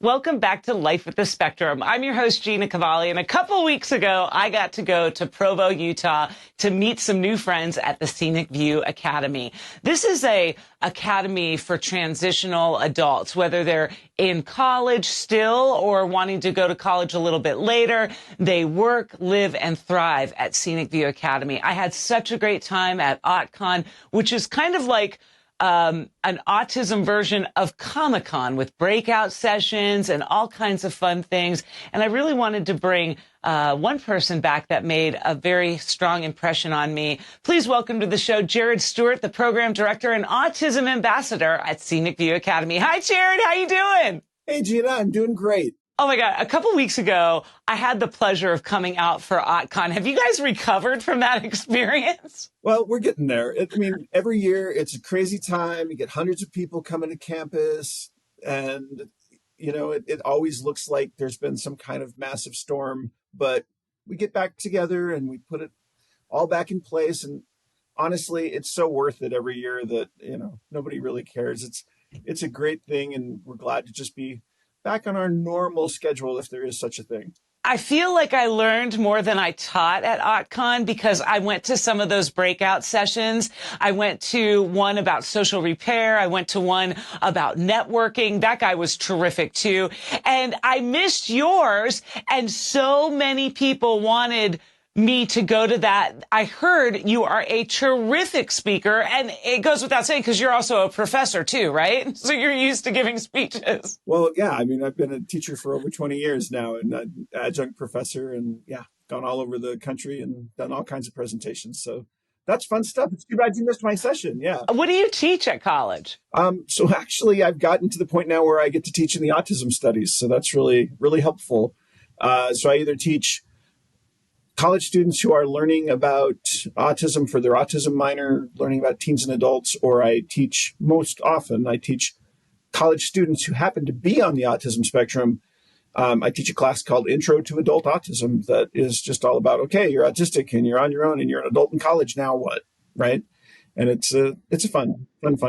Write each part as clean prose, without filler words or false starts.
Welcome back to Life with the Spectrum. I'm your host, Gina Cavalli, and a couple weeks ago, I got to go to Provo, Utah to meet some new friends at the ScenicView Academy. This is a academy for transitional adults, whether they're in college still or wanting to go to college a little bit later. They work, live, and thrive at ScenicView Academy. I had such a great time at AuTCon, which is kind of like an autism version of Comic-Con with breakout sessions and all kinds of fun things. And I really wanted to bring one person back that made a very strong impression on me. Please welcome to the show, Jared Stewart, the program director and autism ambassador at ScenicView Academy. Hi, Jared. How you doing? Hey, Gina. I'm doing great. Oh, my God. A couple weeks ago, I had the pleasure of coming out for AuTCon. Have you guys recovered from that experience? Well, we're getting there. Every year it's a crazy time. You get hundreds of people coming to campus, and, it always looks like there's been some kind of massive storm, but we get back together and we put it all back in place. And honestly, it's so worth it every year that, nobody really cares. It's a great thing, and we're glad to just be back on our normal schedule, if there is such a thing. I feel like I learned more than I taught at AuTCon because I went to some of those breakout sessions. I went to one about social repair. I went to one about networking. That guy was terrific too. And I missed yours. And so many people wanted me to go to that. I heard you are a terrific speaker, and it goes without saying because you're also a professor too, right? So you're used to giving speeches. Well, yeah, I've been a teacher for over 20 years now, and an adjunct professor, and gone all over the country and done all kinds of presentations. So that's fun stuff. It's too bad you missed my session. Yeah. What do you teach at college? So actually, I've gotten to the point now where I get to teach in the autism studies. So that's really, really helpful. So I either teach college students who are learning about autism for their autism minor, learning about teens and adults, or I teach college students who happen to be on the autism spectrum. I teach a class called Intro to Adult Autism that is just all about, okay, you're autistic and you're on your own and you're an adult in college, now what, right? And it's a fun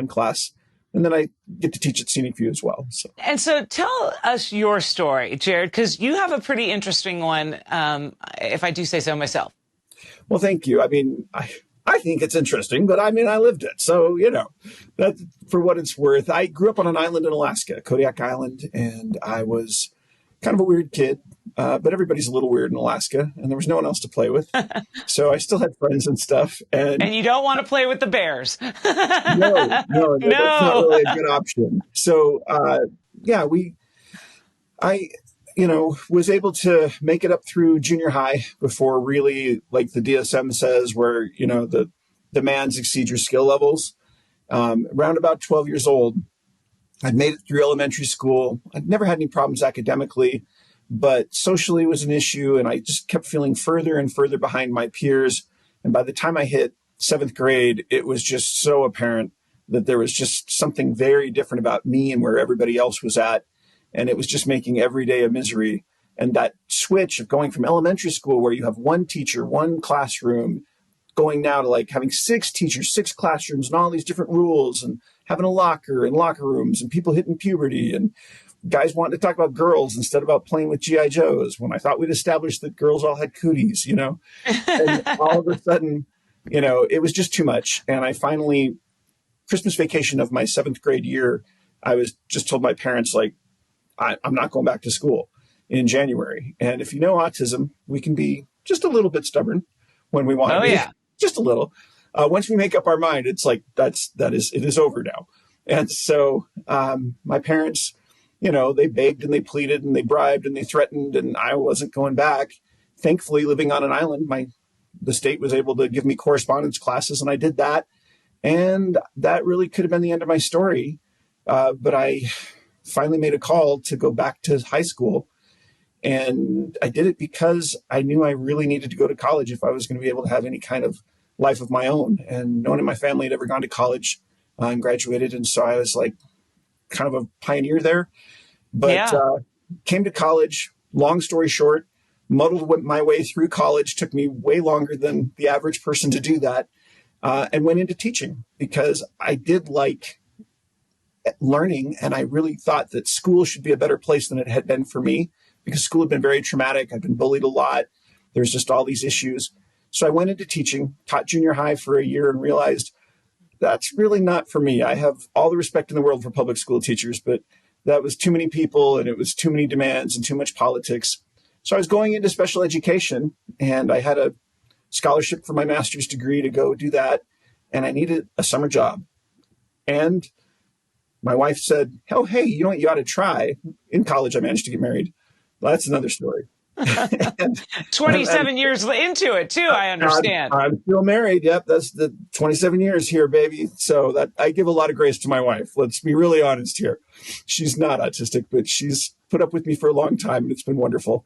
class. And then I get to teach at ScenicView as well. And so tell us your story, Jared, because you have a pretty interesting one, if I do say so myself. Well, thank you. I think it's interesting, but I lived it. So, that for what it's worth. I grew up on an island in Alaska, Kodiak Island, and I was kind of a weird kid, but everybody's a little weird in Alaska, and there was no one else to play with. So I still had friends and stuff. And you don't want to play with the bears. No, that's not really a good option. So, I was able to make it up through junior high before really, like the DSM says, where, the demands exceed your skill levels. Around about 12 years old, I'd made it through elementary school. I'd never had any problems academically, but socially was an issue. And I just kept feeling further and further behind my peers. And by the time I hit 7th grade, it was just so apparent that there was just something very different about me and where everybody else was at. And it was just making every day a misery. And that switch of going from elementary school, where you have one teacher, one classroom, going now to like having 6 teachers, 6 classrooms, and all these different rules, and having a locker and locker rooms, and people hitting puberty, and guys wanting to talk about girls instead about playing with G.I. Joes, when I thought we'd established that girls all had cooties, And all of a sudden, it was just too much. And I finally, Christmas vacation of my 7th grade year, I was just told my parents, like, I'm not going back to school in January. And if you know autism, we can be just a little bit stubborn when we want to be. Yeah. Just a little. Once we make up our mind, it's like, it is over now. And so my parents, they begged and they pleaded and they bribed and they threatened, and I wasn't going back. Thankfully, living on an island, the state was able to give me correspondence classes, and I did that. And that really could have been the end of my story. But I finally made a call to go back to high school. And I did it because I knew I really needed to go to college if I was going to be able to have any kind of life of my own. And no one in my family had ever gone to college and graduated. And so I was like kind of a pioneer there. But came to college, long story short, muddled my way through college, took me way longer than the average person to do that, and went into teaching because I did like learning. And I really thought that school should be a better place than it had been for me, because school had been very traumatic. I've been bullied a lot. There's just all these issues. So I went into teaching, taught junior high for a year, and realized that's really not for me. I have all the respect in the world for public school teachers, but that was too many people and it was too many demands and too much politics. So I was going into special education, and I had a scholarship for my master's degree to go do that. And I needed a summer job. And my wife said, oh, hey, you know what you ought to try? In college, I managed to get married. Well, that's another story. 27 years into it, too, I understand. I'm still married. Yep, that's the 27 years here, baby. So that I give a lot of grace to my wife. Let's be really honest here. She's not autistic, but she's put up with me for a long time, and it's been wonderful.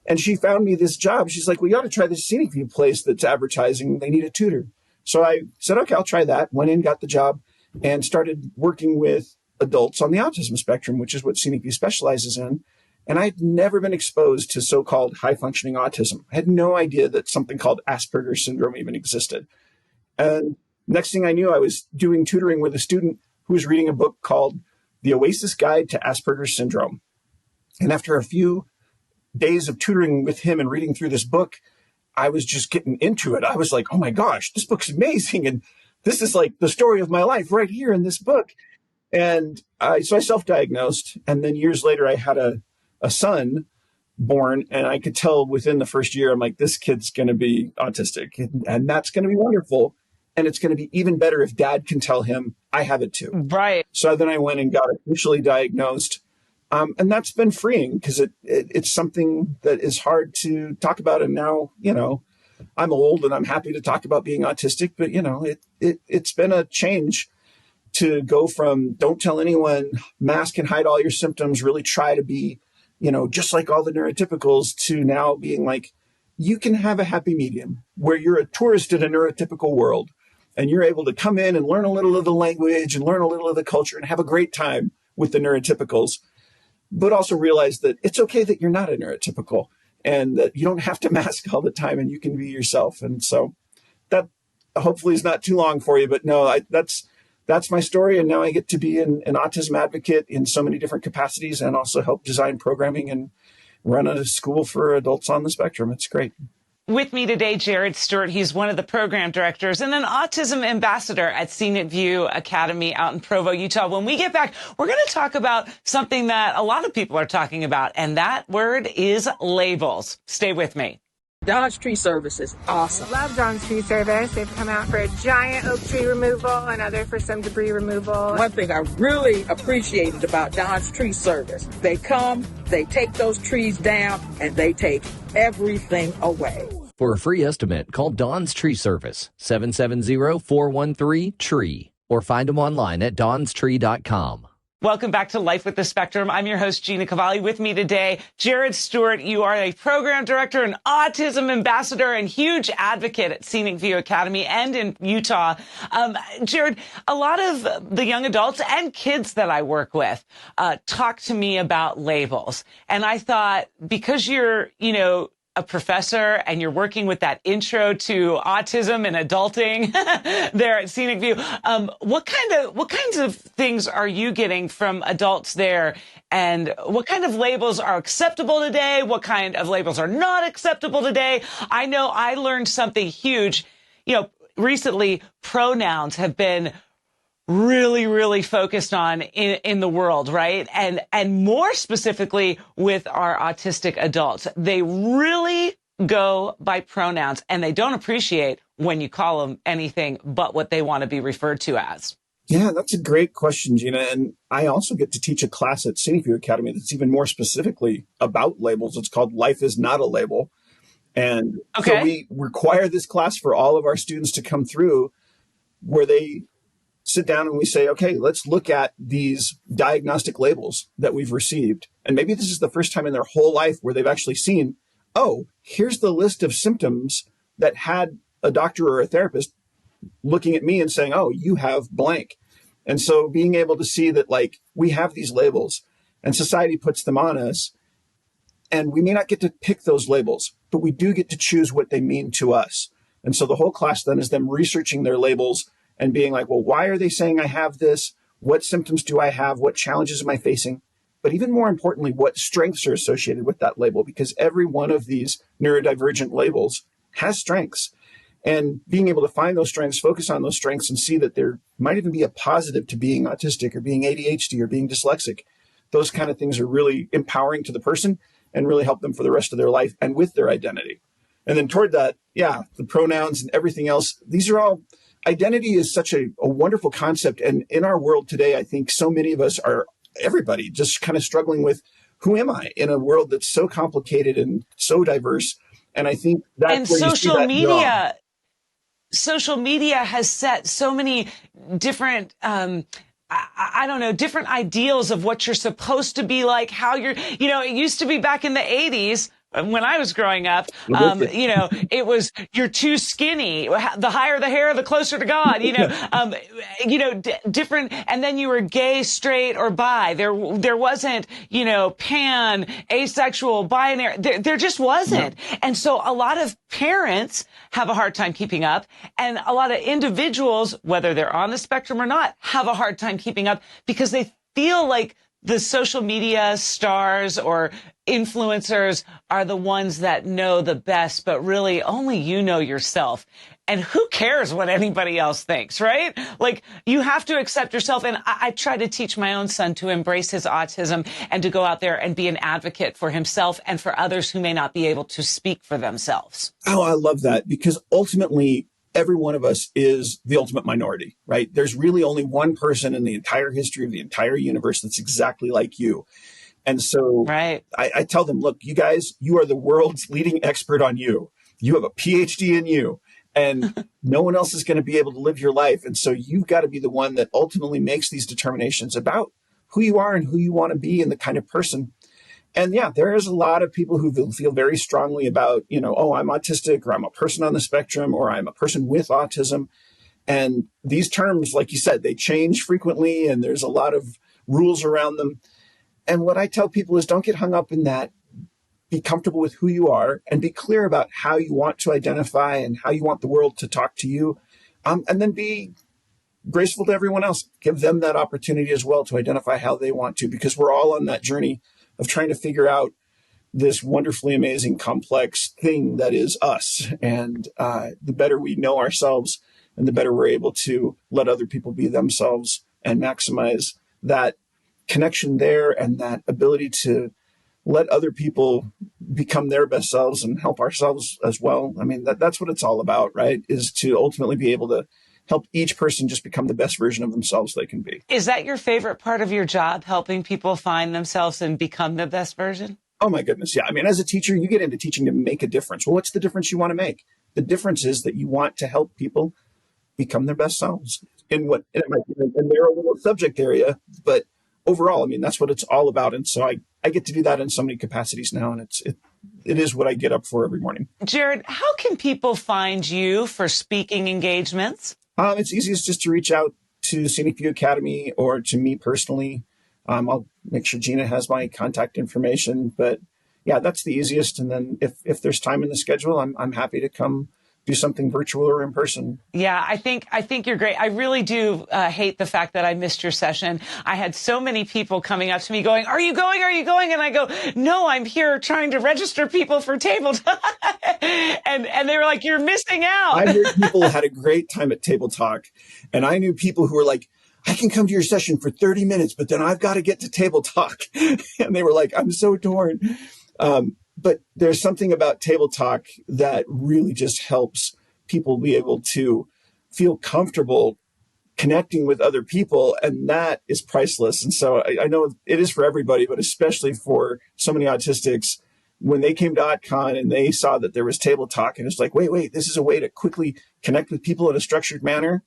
And she found me this job. She's like, well, you ought to try this ScenicView place that's advertising. They need a tutor. So I said, okay, I'll try that. Went in, got the job, and started working with adults on the autism spectrum, which is what ScenicView specializes in. And I'd never been exposed to so-called high-functioning autism. I had no idea that something called Asperger's syndrome even existed. And next thing I knew, I was doing tutoring with a student who was reading a book called The Oasis Guide to Asperger's Syndrome. And after a few days of tutoring with him and reading through this book, I was just getting into it. I was like, oh my gosh, this book's amazing. And this is like the story of my life right here in this book. And so I self-diagnosed. And then years later, I had a son born, and I could tell within the first year, I'm like, this kid's going to be autistic, and that's going to be wonderful. And it's going to be even better if dad can tell him I have it too. Right. So then I went and got officially diagnosed. And that's been freeing, because it's something that is hard to talk about. And now, I'm old and I'm happy to talk about being autistic, but it's been a change to go from don't tell anyone, mask and hide all your symptoms, really try to be, just like all the neurotypicals, to now being like, you can have a happy medium where you're a tourist in a neurotypical world, and you're able to come in and learn a little of the language and learn a little of the culture and have a great time with the neurotypicals, but also realize that it's okay that you're not a neurotypical and that you don't have to mask all the time and you can be yourself. And so that hopefully is not too long for you, but no, that's my story. And now I get to be an autism advocate in so many different capacities, and also help design programming and run a school for adults on the spectrum. It's great. With me today, Jared Stewart. He's one of the program directors and an autism ambassador at ScenicView Academy out in Provo, Utah. When we get back, we're going to talk about something that a lot of people are talking about, and that word is labels. Stay with me. Don's Tree Service is awesome. Love Don's Tree Service. They've come out for a giant oak tree removal, another for some debris removal. One thing I really appreciated about Don's Tree Service, they come, they take those trees down, and they take everything away. For a free estimate, call Don's Tree Service, 770-413-TREE, or find them online at donstree.com. Welcome back to Life with the Spectrum. I'm your host, Gina Cavalli. With me today, Jared Stewart. You are a program director, an autism ambassador, and huge advocate at ScenicView Academy and in Utah. Jared, a lot of the young adults and kids that I work with talk to me about labels. And I thought, because you're, a professor and you're working with that intro to autism and adulting there at ScenicView, what kinds of things are you getting from adults there, and what kind of labels are acceptable today? What kind of labels are not acceptable today? I know I learned something huge. Recently pronouns have been really, really focused on in the world, right? And more specifically with our autistic adults. They really go by pronouns, and they don't appreciate when you call them anything but what they want to be referred to as. Yeah, that's a great question, Gina. And I also get to teach a class at ScenicView Academy that's even more specifically about labels. It's called Life is Not a Label. And so we require this class for all of our students to come through, where they sit down and we say, okay, let's look at these diagnostic labels that we've received. And maybe this is the first time in their whole life where they've actually seen, oh, here's the list of symptoms that had a doctor or a therapist looking at me and saying, oh, you have blank. And so being able to see that, like, we have these labels and society puts them on us, and we may not get to pick those labels, but we do get to choose what they mean to us. And so the whole class then is them researching their labels and being like, well, why are they saying I have this? what symptoms do I have? What challenges am I facing? But even more importantly, what strengths are associated with that label? Because every one of these neurodivergent labels has strengths. And being able to find those strengths, focus on those strengths, and see that there might even be a positive to being autistic or being ADHD or being dyslexic. Those kind of things are really empowering to the person and really help them for the rest of their life and with their identity. And then toward that, the pronouns and everything else, these are all, identity is such a wonderful concept. And in our world today, I think so many of us are, everybody just kind of struggling with, who am I in a world that's so complicated and so diverse? And I think that's and where social media has set so many different, I don't know, different ideals of what you're supposed to be like, how you're, it used to be back in the 80s. When I was growing up, it was, you're too skinny. The higher the hair, the closer to God, different. And then you were gay, straight, or bi. There wasn't, pan, asexual, binary. There just wasn't. No. And so a lot of parents have a hard time keeping up. And a lot of individuals, whether they're on the spectrum or not, have a hard time keeping up because they feel like the social media stars or influencers are the ones that know the best, but really only you know yourself. And who cares what anybody else thinks, right? Like, you have to accept yourself. And I try to teach my own son to embrace his autism and to go out there and be an advocate for himself and for others who may not be able to speak for themselves. Oh, I love that, because ultimately, every one of us is the ultimate minority, right? There's really only one person in the entire history of the entire universe that's exactly like you. And so right. I tell them, look, you guys, you are the world's leading expert on you. You have a PhD in you, and no one else is going to be able to live your life. And so you've got to be the one that ultimately makes these determinations about who you are and who you want to be and the kind of person. And there is a lot of people who feel very strongly about, oh, I'm autistic, or I'm a person on the spectrum, or I'm a person with autism. And these terms, like you said, they change frequently, and there's a lot of rules around them. And what I tell people is, don't get hung up in that. Be comfortable with who you are and be clear about how you want to identify and how you want the world to talk to you. And then be graceful to everyone else. Give them that opportunity as well to identify how they want to, because we're all on that journey of trying to figure out this wonderfully amazing, complex thing that is us. And the better we know ourselves and the better we're able to let other people be themselves and maximize that connection there and that ability to let other people become their best selves and help ourselves as well. I mean, that's what it's all about, right? Is to ultimately be able to help each person just become the best version of themselves they can be. Is that your favorite part of your job, helping people find themselves and become the best version? Oh, my goodness. Yeah. I mean, as a teacher, you get into teaching to make a difference. Well, what's the difference you want to make? The difference is that you want to help people become their best selves in what it might be a narrow little subject area. But overall, I mean, that's what it's all about. And so I get to do that in so many capacities now. And it is what I get up for every morning. Jared, how can people find you for speaking engagements? It's easiest just to reach out to ScenicView Academy or to me personally. I'll make sure Gina has my contact information, but that's the easiest. And then if there's time in the schedule, I'm happy to come do something virtual or in person. Yeah, I think you're great. I really do hate the fact that I missed your session. I had so many people coming up to me going, "Are you going? Are you going?" And I go, "No, I'm here trying to register people for Table Talk." and they were like, "You're missing out." I heard people had a great time at Table Talk, and I knew people who were like, "I can come to your session for 30 minutes, but then I've got to get to Table Talk." And they were like, "I'm so torn." But there's something about Table Talk that really just helps people be able to feel comfortable connecting with other people. And that is priceless. And so I know it is for everybody, but especially for so many autistics, when they came to OtCon and they saw that there was Table Talk and it's like, wait, this is a way to quickly connect with people in a structured manner.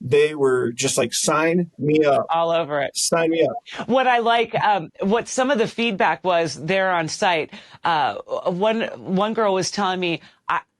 They were just like, sign me up. All over it. Sign me up. What I like, what some of the feedback was there on site, one girl was telling me,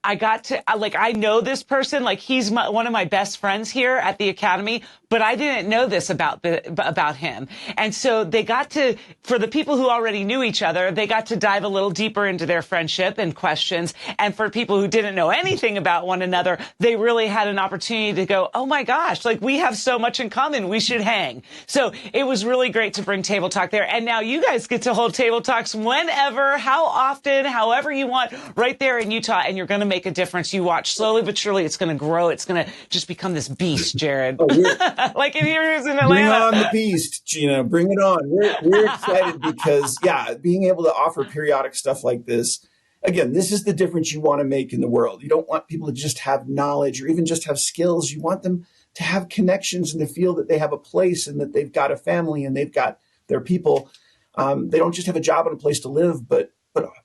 I got to, I know this person, like he's one of my best friends here at the Academy, but I didn't know this about him. And so they got to, for the people who already knew each other, they got to dive a little deeper into their friendship and questions. And for people who didn't know anything about one another, they really had an opportunity to go, oh my gosh, like we have so much in common. We should hang. So it was really great to bring Table Talk there. And now you guys get to hold Table Talks whenever, how often, however you want, right there in Utah. And you're going to make a difference. You watch slowly but surely. It's going to grow. It's going to just become this beast, Jared. Like if you're in Atlanta. Bring on the beast, Gina. Bring it on. We're excited because, being able to offer periodic stuff like this, again, this is the difference you want to make in the world. You don't want people to just have knowledge or even just have skills. You want them to have connections and to feel that they have a place and that they've got a family and they've got their people. They don't just have a job and a place to live, but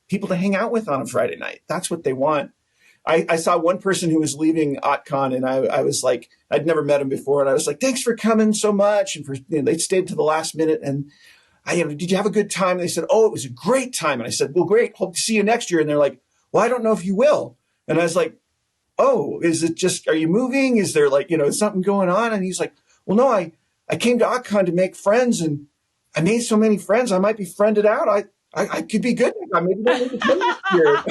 people to hang out with on a Friday night. That's what they want. I saw one person who was leaving OtCon, and I was like, I'd never met him before. And I was like, thanks for coming so much. And they stayed to the last minute. And did you have a good time? And they said, oh, it was a great time. And I said, well, great. Hope to see you next year. And they're like, well, I don't know if you will. And I was like, oh, is it just, are you moving? Is there something going on? And he's like, well, no, I came to OtCon to make friends, and I made so many friends. I might be friended out. I could be good. Maybe I need to come this year.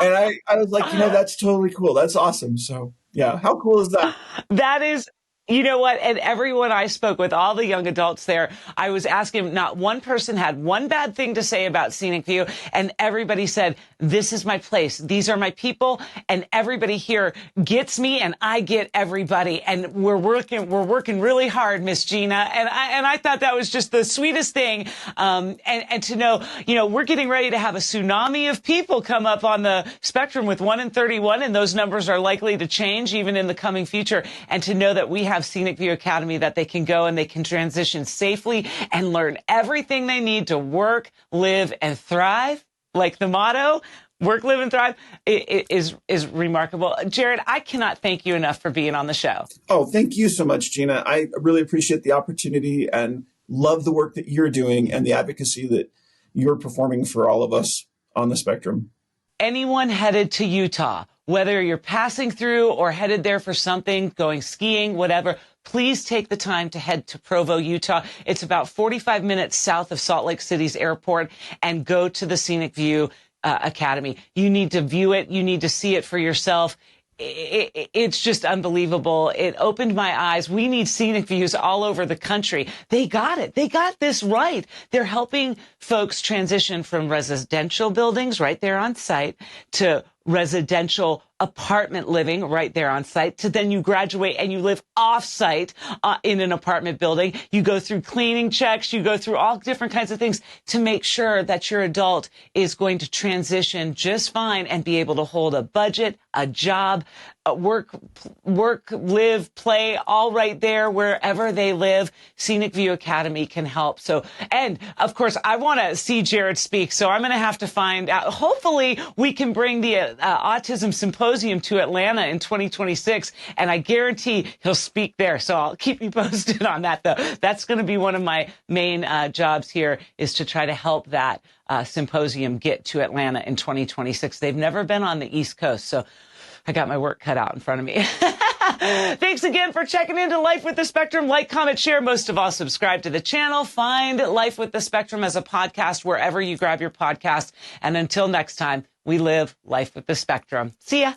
And I was like, that's totally cool. That's awesome. So yeah, how cool is that? That is, you know what? And everyone I spoke with, all the young adults there, I was asking, not one person had one bad thing to say about Scenic View. And everybody said, this is my place. These are my people. And everybody here gets me and I get everybody. And we're working really hard, Miss Gina. And I thought that was just the sweetest thing. And to know, we're getting ready to have a tsunami of people come up on the spectrum with 1 in 31. And those numbers are likely to change even in the coming future. And to know that we have Scenic View Academy, that they can go and they can transition safely and learn everything they need to work, live, and thrive. Like the motto, work, live, and thrive, is remarkable. Jared, I cannot thank you enough for being on the show. Oh, thank you so much, Gina. I really appreciate the opportunity and love the work that you're doing and the advocacy that you're performing for all of us on the spectrum. Anyone headed to Utah, whether you're passing through or headed there for something, going skiing, whatever, please take the time to head to Provo, Utah. It's about 45 minutes south of Salt Lake City's airport, and go to the Scenic View Academy. You need to view it. You need to see it for yourself. It's just unbelievable. It opened my eyes. We need scenic views all over the country. They got it. They got this right. They're helping folks transition from residential buildings right there on site to residential apartment living right there on site, to then you graduate and you live off site in an apartment building. You go through cleaning checks. You go through all different kinds of things to make sure that your adult is going to transition just fine and be able to hold a budget, a job, work, live, play, all right there wherever they live. Scenic View Academy can help. So, and of course, I want to see Jared speak. So I'm going to have to find out. Hopefully we can bring the Autism Symposium to Atlanta in 2026. And I guarantee he'll speak there. So I'll keep you posted on that, though. That's going to be one of my main jobs here, is to try to help that symposium get to Atlanta in 2026. They've never been on the East Coast. So I got my work cut out in front of me. Thanks again for checking into Life with the Spectrum. Like, comment, share. Most of all, subscribe to the channel. Find Life with the Spectrum as a podcast wherever you grab your podcast. And until next time, we live life with the spectrum. See ya.